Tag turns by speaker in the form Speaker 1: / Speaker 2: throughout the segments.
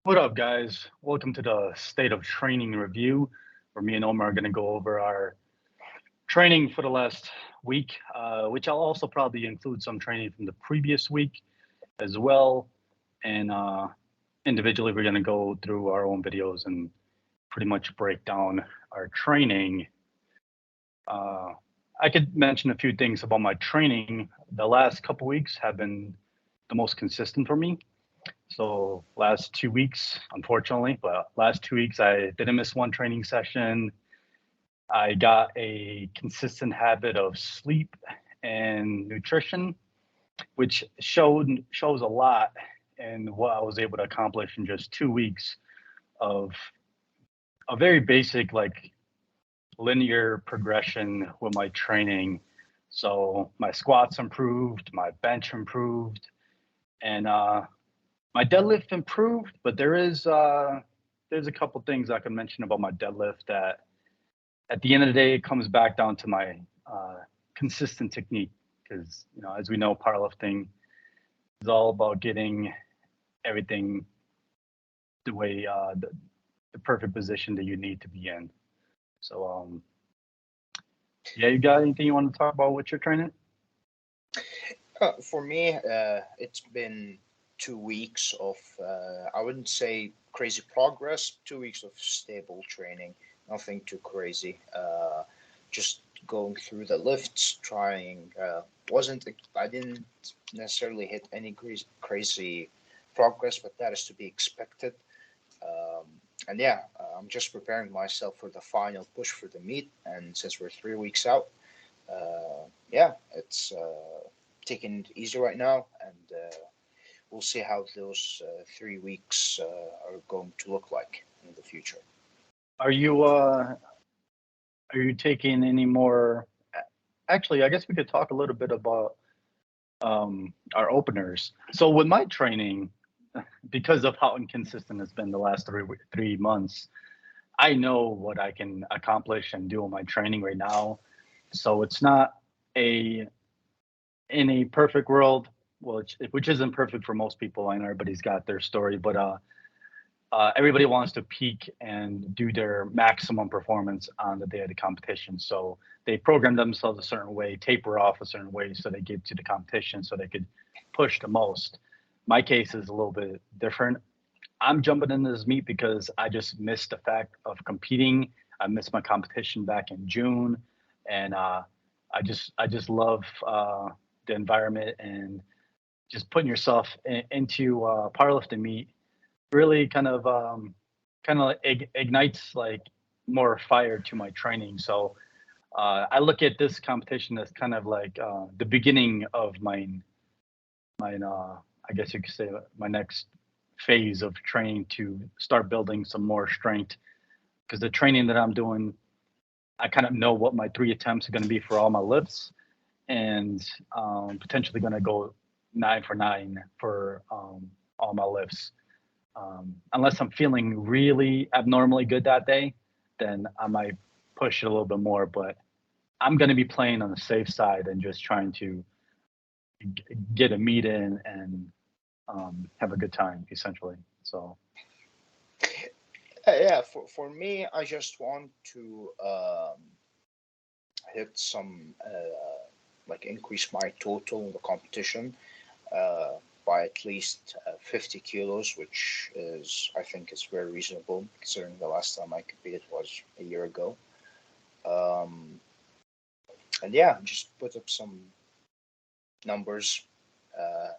Speaker 1: What up, guys? Welcome to the State of Training Review, where me and Omar are going to go over our training for the last week, which I'll also probably include some training from the previous week as well. And individually, we're going to go through our own videos and pretty much break down our training. Uh, I could mention a few things about my training. The last couple weeks have been the most consistent for me. So last 2 weeks, unfortunately, but last 2 weeks I didn't miss one training session. I got a consistent habit of sleep and nutrition, which shows a lot in what I was able to accomplish in just 2 weeks of a very basic like linear progression with my training. So my squats improved, my bench improved, and my deadlift improved, but there's a couple things I can mention about my deadlift that at the end of the day it comes back down to my consistent technique because as we know powerlifting is all about getting everything the way the perfect position that you need to be in. So yeah, you got anything you want to talk about with your training?
Speaker 2: For me, it's been 2 weeks of, I wouldn't say crazy progress, 2 weeks of stable training, nothing too crazy. Just going through the lifts, trying, I didn't necessarily hit any crazy progress, but that is to be expected. And yeah, I'm just preparing myself for the final push for the meet. And since we're 3 weeks out, yeah, it's taking it easy right now, and we'll see how those 3 weeks are going to look like in the future.
Speaker 1: Are you taking any more? Actually, I guess we could talk a little bit about our openers. So with my training, because of how inconsistent it's been the last 3 months, I know what I can accomplish and do in my training right now. So it's not a in a perfect world, which isn't perfect for most people. I know everybody's got their story, but everybody wants to peak and do their maximum performance on the day of the competition. So they program themselves a certain way, taper off a certain way, so they get to the competition, so they could push the most. My case is a little bit different. I'm jumping into this meet because I just missed the fact of competing. I missed my competition back in June, and I just love the environment and just putting yourself into powerlifting meet really kind of ignites like more fire to my training. So I look at this competition as kind of like the beginning of mine. I guess you could say my next phase of training to start building some more strength because the training that I'm doing, I kind of know what my 3 attempts are going to be for all my lifts, and potentially going to go 9 for 9 for all my lifts. Unless I'm feeling really abnormally good that day, then I might push it a little bit more. But I'm going to be playing on the safe side and just trying to get a meet in and have a good time, essentially. So,
Speaker 2: Yeah, for me, I just want to hit some, like increase my total in the competition uh, by at least 50 kilos, which is, I think, is very reasonable considering the last time I competed was a year ago. Um, and yeah, just put up some numbers uh,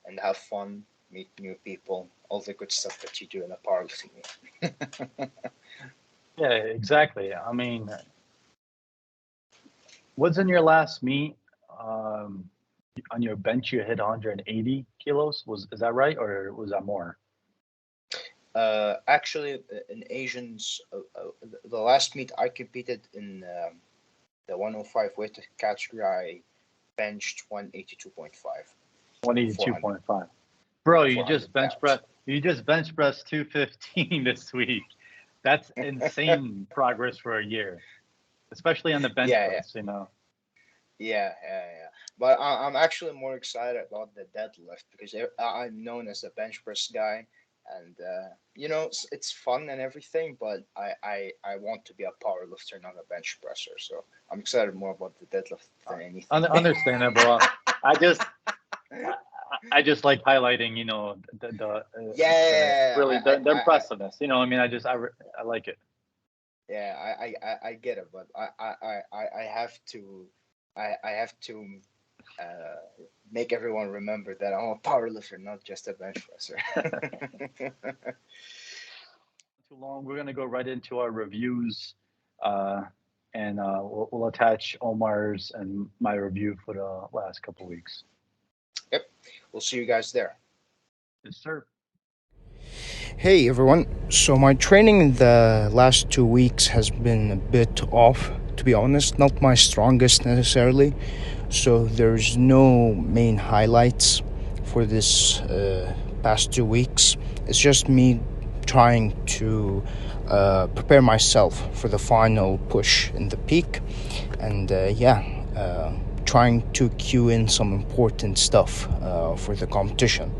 Speaker 2: and have fun, meet new people, all the good stuff that you do in a powerlifting meet.
Speaker 1: yeah, exactly. I mean, what's in your last meet? Um, on your bench, you hit 180 kilos. Is that right, or was that more?
Speaker 2: Actually, in Asians, the last meet I competed in the 105 weight category, I benched 182.5 for 400,
Speaker 1: 182.5. Bro,
Speaker 2: for 100 pounds.
Speaker 1: you just bench press 215 this week. That's insane progress for a year, especially on the bench
Speaker 2: Yeah,
Speaker 1: press.
Speaker 2: yeah. But I'm actually more excited about the deadlift because I'm known as a bench press guy, And it's fun and everything, but I want to be a power lifter, not a bench presser. So I'm excited more about the deadlift than anything.
Speaker 1: Understandable. I just I, I just like highlighting,
Speaker 2: Yeah,
Speaker 1: really the impressiveness. You know, I mean, I like it.
Speaker 2: yeah, I get it, but I have to I have to uh, make everyone remember that I'm a power lifter, not just a bench presser.
Speaker 1: Too long. We're gonna go right into our reviews, uh, and we'll attach Omar's and my review for the last couple weeks.
Speaker 2: Yep, we'll see you guys there.
Speaker 1: Yes, sir.
Speaker 3: Hey everyone, so my training in the last 2 weeks has been a bit off, to be honest, not my strongest necessarily, so there's no main highlights for this past 2 weeks. It's just me trying to prepare myself for the final push in the peak, and trying to cue in some important stuff for the competition.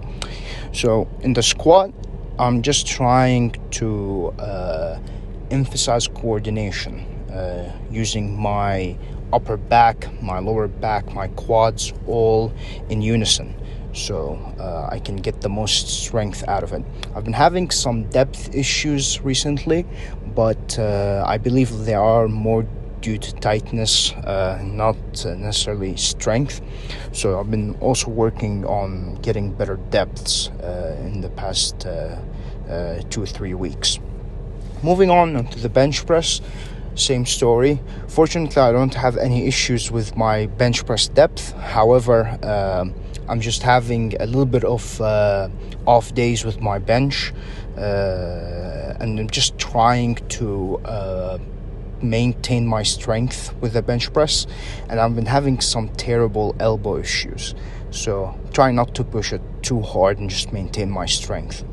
Speaker 3: So in the squat, I'm just trying to emphasize coordination using my upper back, my lower back, my quads all in unison, so I can get the most strength out of it. I've been having some depth issues recently, but I believe they are more due to tightness, not necessarily strength. So I've been also working on getting better depths in the past 2 or 3 weeks. Moving on to the bench press, same story. Fortunately, I don't have any issues with my bench press depth. However, I'm just having a little bit of off days with my bench, and I'm just trying to maintain my strength with the bench press, and I've been having some terrible elbow issues, so try not to push it too hard and just maintain my strength.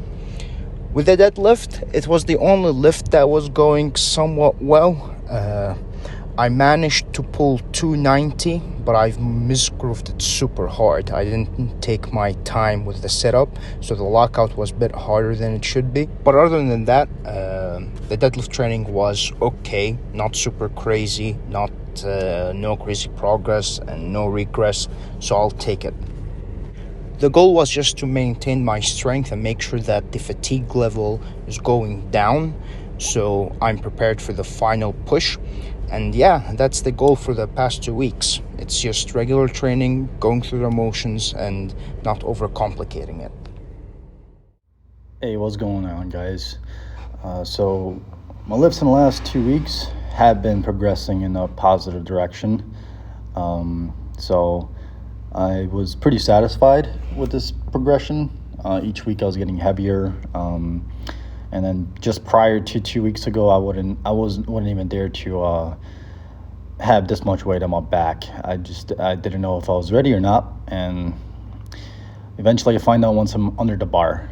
Speaker 3: With the deadlift, it was the only lift that was going somewhat well. I managed to pull 290, but I've misgrooved it super hard. I didn't take my time with the setup, so the lockout was a bit harder than it should be. But other than that, the deadlift training was okay, not super crazy, no crazy progress and no regress, so I'll take it. The goal was just to maintain my strength and make sure that the fatigue level is going down, so I'm prepared for the final push. And yeah, that's the goal for the past 2 weeks. It's just regular training, going through the motions, and not overcomplicating it.
Speaker 1: Hey, what's going on, guys? So my lifts in the last 2 weeks have been progressing in a positive direction. So I was pretty satisfied with this progression. Each week I was getting heavier. And then just prior to 2 weeks ago, I wouldn't even dare to have this much weight on my back. I didn't know if I was ready or not, and eventually I find out once I'm under the bar.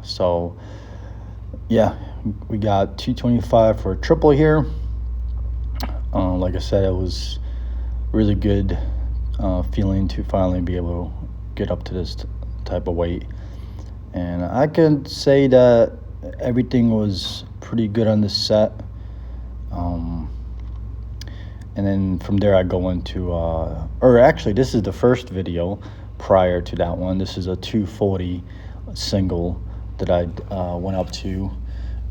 Speaker 1: So yeah, we got 225 for a triple here. Like I said, it was really good feeling to finally be able to get up to this type of weight, and I can say that everything was pretty good on the set. And then from there I go into or actually this is the first video prior to that one. This is a 240 single that I went up to.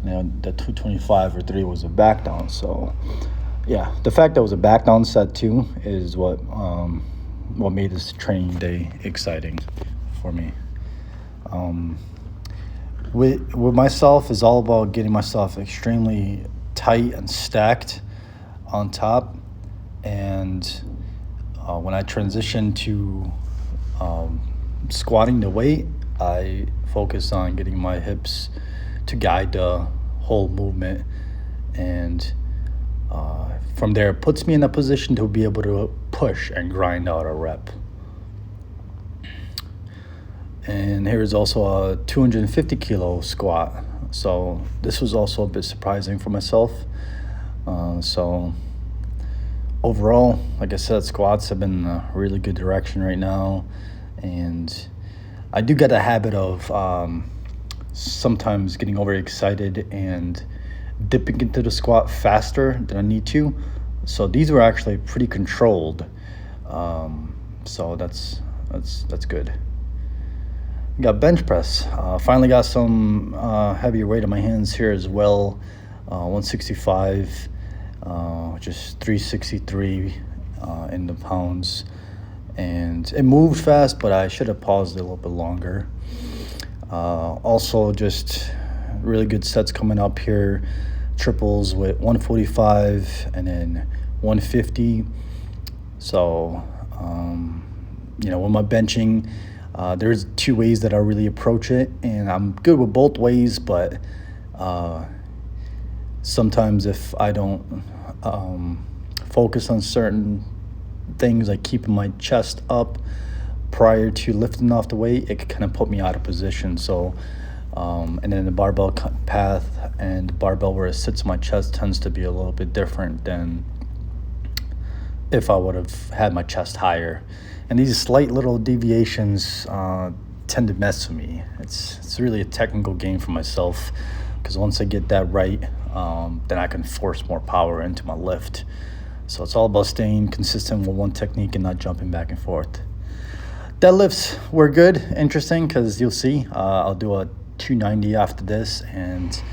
Speaker 1: The 225 or 3 was a back down. So yeah, the fact that it was a back down set too is what made this training day exciting for me. With myself is all about getting myself extremely tight and stacked on top, and when I transition to squatting the weight, I focus on getting my hips to guide the whole movement, and from there it puts me in a position to be able to push and grind out a rep. And here's also a 250 kilo squat. So this was also a bit surprising for myself. So overall, like I said, squats have been in a really good direction right now. And I do get a habit of sometimes getting overexcited and dipping into the squat faster than I need to. So these were actually pretty controlled. So that's good. Got bench press. Finally got some heavier weight in my hands here as well. 165, which is 363 in the pounds. And it moved fast, but I should have paused it a little bit longer. Also, just really good sets coming up here. Triples with 145 and then 150. So, with my benching, there's two ways that I really approach it, and I'm good with both ways, but sometimes if I don't focus on certain things, like keeping my chest up prior to lifting off the weight, it could kind of put me out of position. So, and then the barbell path and the barbell where it sits on my chest tends to be a little bit different than if I would have had my chest higher. And these slight little deviations tend to mess with me. It's really a technical game for myself, because once I get that right, then I can force more power into my lift. So it's all about staying consistent with one technique and not jumping back and forth. Deadlifts were good, interesting, because you'll see I'll do a 290 after this, and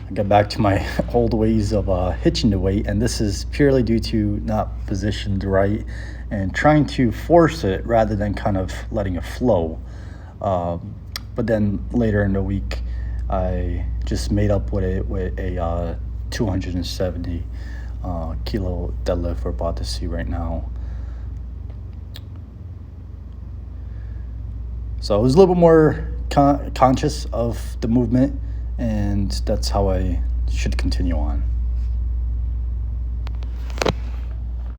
Speaker 1: I get back to my old ways of hitching the weight, and this is purely due to not positioned right and trying to force it rather than kind of letting it flow. But then later in the week, I just made up with it with a 270 kilo deadlift we're about to see right now. So I was a little bit more conscious of the movement, and that's how I should continue on.